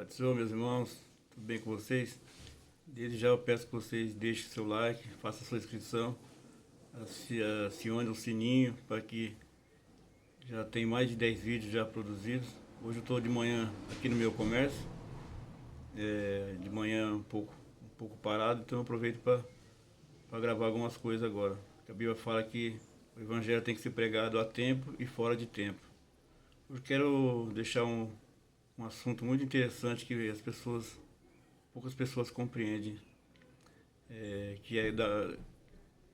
Pai do Senhor, meus irmãos, tudo bem com vocês? Desde já eu peço que vocês deixem seu like, façam sua inscrição, acione o sininho para que já tem mais de 10 vídeos já produzidos. Hoje eu estou de manhã aqui no meu comércio, de manhã um pouco parado, então eu aproveito para gravar algumas coisas agora. A Bíblia fala que o Evangelho tem que ser pregado a tempo e fora de tempo. Eu quero deixar um assunto muito interessante que poucas pessoas compreendem, que é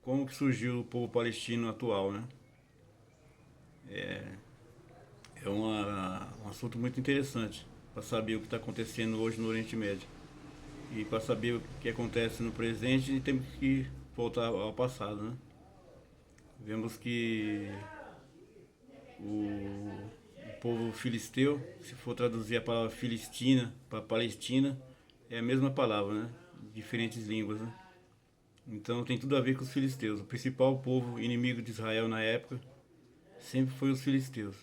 como que surgiu o povo palestino atual, né? É um assunto muito interessante para saber o que está acontecendo hoje no Oriente Médio. E para saber o que acontece no presente, temos que voltar ao passado, né? Vemos que o povo filisteu, se for traduzir a palavra Filistina para Palestina, é a mesma palavra, né? Diferentes línguas, né? Então tem tudo a ver com os filisteus. O principal povo inimigo de Israel na época sempre foi os filisteus.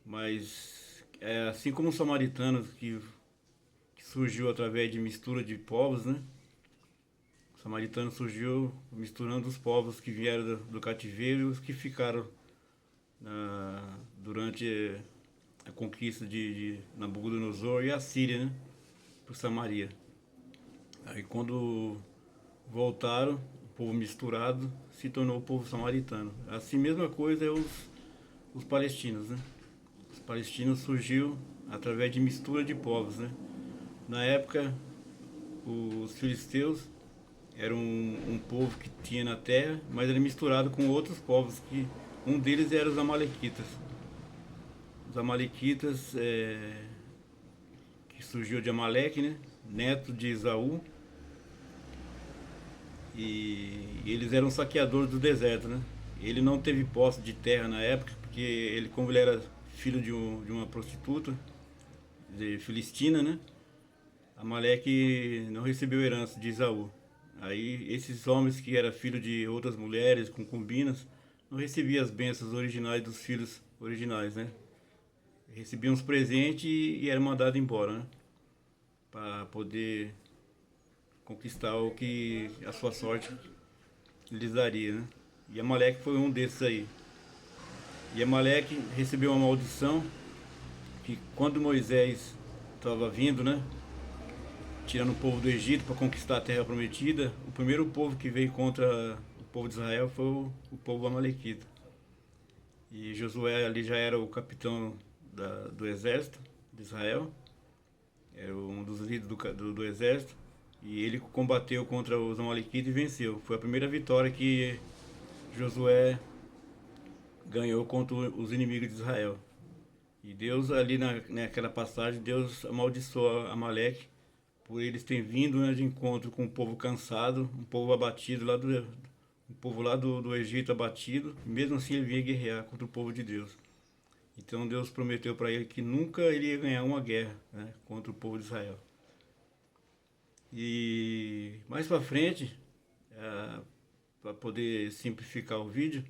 Mas assim como os samaritanos que surgiu através de mistura de povos, né? O samaritano surgiu misturando os povos que vieram do cativeiro e os que ficaram durante a conquista de Nabucodonosor e a Síria, né? Por Samaria. Aí quando voltaram, o povo misturado se tornou o povo samaritano. Assim mesma coisa é os palestinos, né? Os palestinos surgiu através de mistura de povos, né? Na época, os filisteus eram um povo que tinha na terra, mas era misturado com outros povos, que um deles era os amalequitas. Os amalequitas, que surgiu de Amaleque, né? Neto de Esaú, e eles eram saqueadores do deserto, né? Ele não teve posse de terra na época, porque como ele era filho de uma prostituta de Filistina, né? Amaleque não recebeu herança de Esaú. Aí esses homens que eram filhos de outras mulheres, concubinas, não recebiam as bênçãos originais dos filhos originais, né? Recebiam os presentes e eram mandados embora, né? Para poder conquistar o que a sua sorte lhes daria, né? E Amaleque foi um desses aí. E Amaleque recebeu uma maldição que quando Moisés estava vindo, né? Tirando o povo do Egito para conquistar a terra prometida, o primeiro povo que veio contra o povo de Israel foi o povo amalequita. E Josué ali já era o capitão do exército de Israel, era um dos líderes do exército, e ele combateu contra os amalequitas e venceu. Foi a primeira vitória que Josué ganhou contra os inimigos de Israel. E Deus ali naquela passagem, Deus amaldiçoou Amaleque por eles terem vindo, né, de encontro com um povo cansado, um povo abatido um povo lá do Egito abatido, e mesmo assim ele vinha guerrear contra o povo de Deus. Então Deus prometeu para ele que nunca ele ia ganhar uma guerra, né, contra o povo de Israel. E mais para frente, para poder simplificar o vídeo,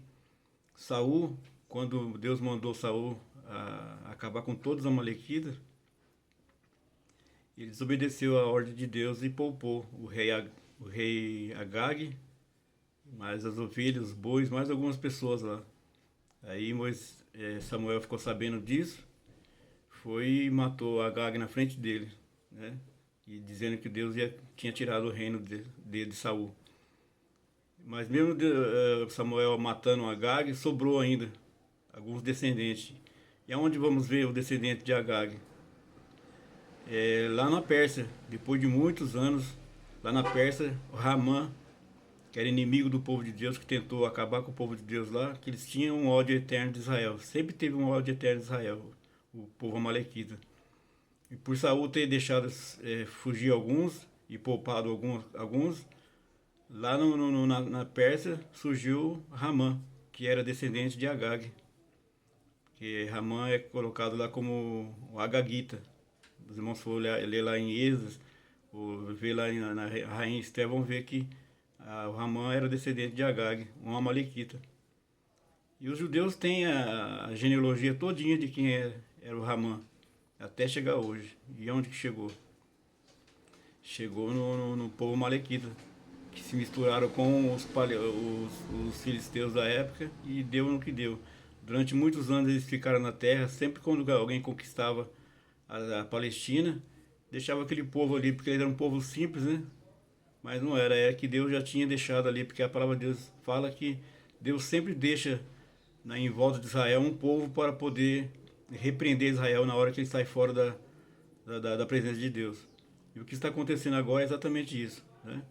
Saul, quando Deus mandou Saul acabar com todos os amalequitas, ele desobedeceu a ordem de Deus e poupou o rei Agag, mais as ovelhas, os bois, mais algumas pessoas lá. Aí Samuel ficou sabendo disso, foi e matou Agag na frente dele, né? E dizendo que Deus tinha tirado o reino de Saul. Mas mesmo Samuel matando Agag, sobrou ainda alguns descendentes. E aonde vamos ver o descendente de Agag? Lá na Pérsia, depois de muitos anos, lá na Pérsia, o Ramã, que era inimigo do povo de Deus, que tentou acabar com o povo de Deus lá, que eles tinham um ódio eterno de Israel. Sempre teve um ódio eterno de Israel, o povo amalequita. E por Saul ter deixado fugir alguns e poupado alguns, lá na Pérsia surgiu Ramã, que era descendente de Agag. Que Ramã é colocado lá como o Agagita. Os irmãos for ler lá em Êxodo, ou ver lá na Rainha Esté, vão ver que o Ramã era descendente de Agag, um amalequita. E os judeus têm a genealogia todinha de quem era o Ramã. até chegar hoje. E onde que chegou? Chegou no povo malequita, que se misturaram com os filisteus da época e deu no que deu. Durante muitos anos eles ficaram na terra, sempre quando alguém conquistava a Palestina, deixava aquele povo ali, porque ele era um povo simples, né? Mas não era, era que Deus já tinha deixado ali, porque a palavra de Deus fala que Deus sempre deixa em volta de Israel um povo para poder repreender Israel na hora que ele sai fora da presença de Deus. E o que está acontecendo agora é exatamente isso, né?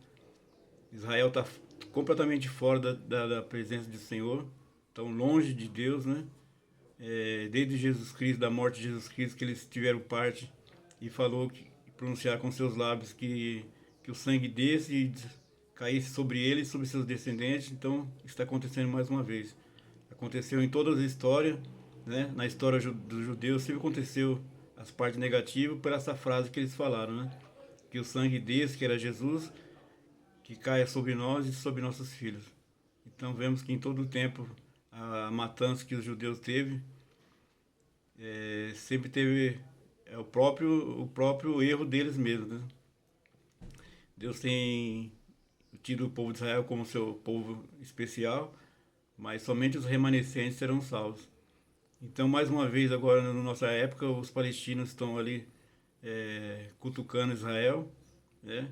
Israel está completamente fora da presença do Senhor, tão longe de Deus, né? Desde Jesus Cristo, da morte de Jesus Cristo, que eles tiveram parte e falou que pronunciar com seus lábios que o sangue desse e caísse sobre ele e sobre seus descendentes. Então está acontecendo mais uma vez. Aconteceu em todas as histórias, né? Na história dos judeus sempre aconteceu as partes negativas por essa frase que eles falaram, né? Que o sangue desse, que era Jesus, que caia sobre nós e sobre nossos filhos. Então vemos que em todo o tempo a matança que os judeus teve sempre teve o próprio erro deles mesmos, né? Deus tem tido o povo de Israel como seu povo especial, mas somente os remanescentes serão salvos. Então, mais uma vez, agora na nossa época, os palestinos estão ali cutucando Israel, né?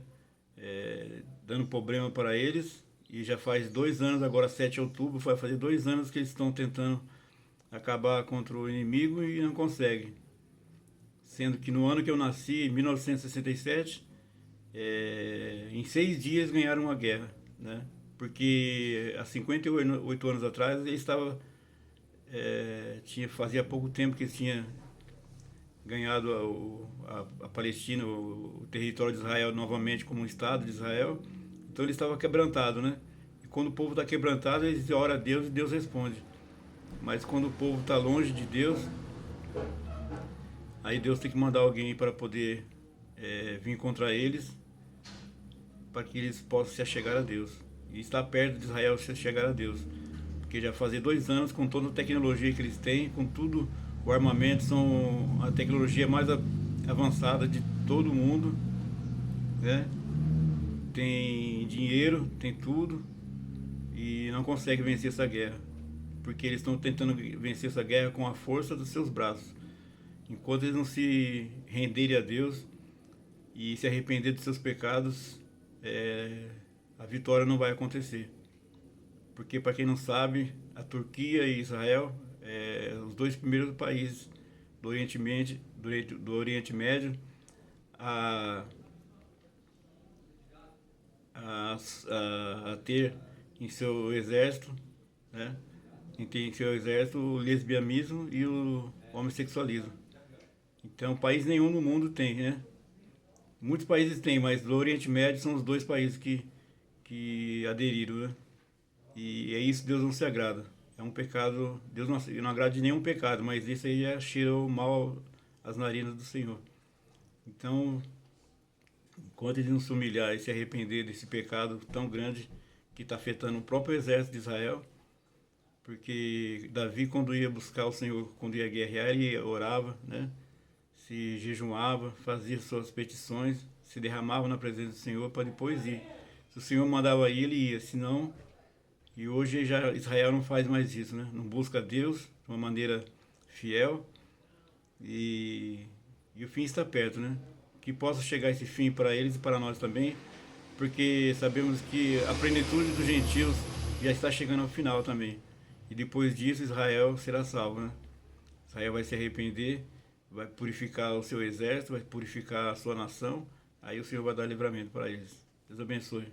Dando problema para eles. E já faz 2 anos, agora 7 de outubro, vai fazer 2 anos que eles estão tentando acabar contra o inimigo e não conseguem. Sendo que no ano que eu nasci, em 1967, em 6 dias ganharam uma guerra, né? Porque há 58 anos atrás ele estava fazia pouco tempo que eles tinham ganhado a Palestina, o território de Israel novamente como um Estado de Israel. Então ele estava quebrantado, né? E quando o povo está quebrantado, eles oram a Deus e Deus responde. Mas quando o povo está longe de Deus, aí Deus tem que mandar alguém para poder vir contra eles, para que eles possam se achegar a Deus. E estar perto de Israel se achegar a Deus. Porque já fazia 2 anos, com toda a tecnologia que eles têm, com tudo, o armamento são a tecnologia mais avançada de todo mundo, né? Tem dinheiro, tem tudo, e não consegue vencer essa guerra. Porque eles estão tentando vencer essa guerra com a força dos seus braços. Enquanto eles não se renderem a Deus e se arrepender dos seus pecados, a vitória não vai acontecer. Porque, para quem não sabe, a Turquia e Israel, os dois primeiros países do Oriente Médio a, a ter em seu exército, né? Em seu exército o lesbianismo e o homossexualismo. Então, país nenhum no mundo tem, né? Muitos países têm, mas do Oriente Médio são os dois países que aderiram, né? E é isso, Deus não se agrada. É um pecado, Deus não agrada de nenhum pecado, mas isso aí cheira o mal às narinas do Senhor. Então, enquanto eles não se humilhar e se arrepender desse pecado tão grande que está afetando o próprio exército de Israel, porque Davi, quando ia buscar o Senhor, quando ia guerrear, ele orava, né? Se jejuava, fazia suas petições, se derramava na presença do Senhor para depois ir. Se o Senhor mandava ir, ele ia, senão... E hoje já Israel não faz mais isso, né? Não busca Deus de uma maneira fiel e o fim está perto, né? Que possa chegar esse fim para eles e para nós também, porque sabemos que a plenitude dos gentios já está chegando ao final também. E depois disso Israel será salvo, né? Israel vai se arrepender, vai purificar o seu exército, vai purificar a sua nação, aí o Senhor vai dar livramento para eles. Deus abençoe.